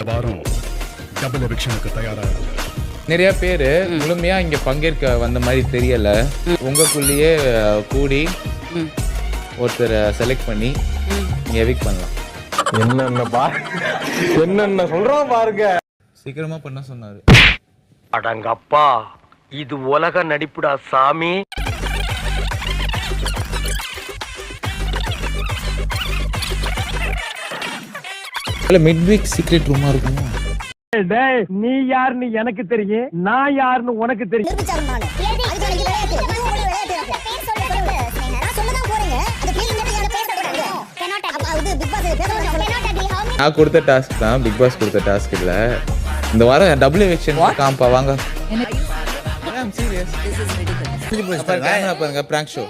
வாரம் டபுள் எவிக்ஷனுக்கு தயாரா இருக்கு. நிறைய பேர் முழுமையா இங்க பங்கேற்க வந்த மாதிரி தெரியல. உங்களுக்குள்ளேயே கூடி ஒருத்தரை செலக்ட் பண்ணி நீங்க எவிக் பண்ணலாம். என்னென்ன சொல்றோம் பாருங்க. சீக்கிரமா பண்ண சொன்னாரு. அடங்கப்பா, இது உலக நடிப்புடா சாமி. மிட் வீக் சீக்ரெட் ரூமா இருக்குமா? டேய், நீ யாருன்னு எனக்கு தெரியும், நான் யாருன்னு உனக்கு தெரியும். நான் கொடுத்த டாஸ்க் தான், பிக் பாஸ் கொடுத்த டாஸ்க் இல்ல. இந்த வாரம் டபுள் எவிக்ஷன் காம்பா வாங்க. சீரியஸ். பாருங்க பிராங்க் ஷோ.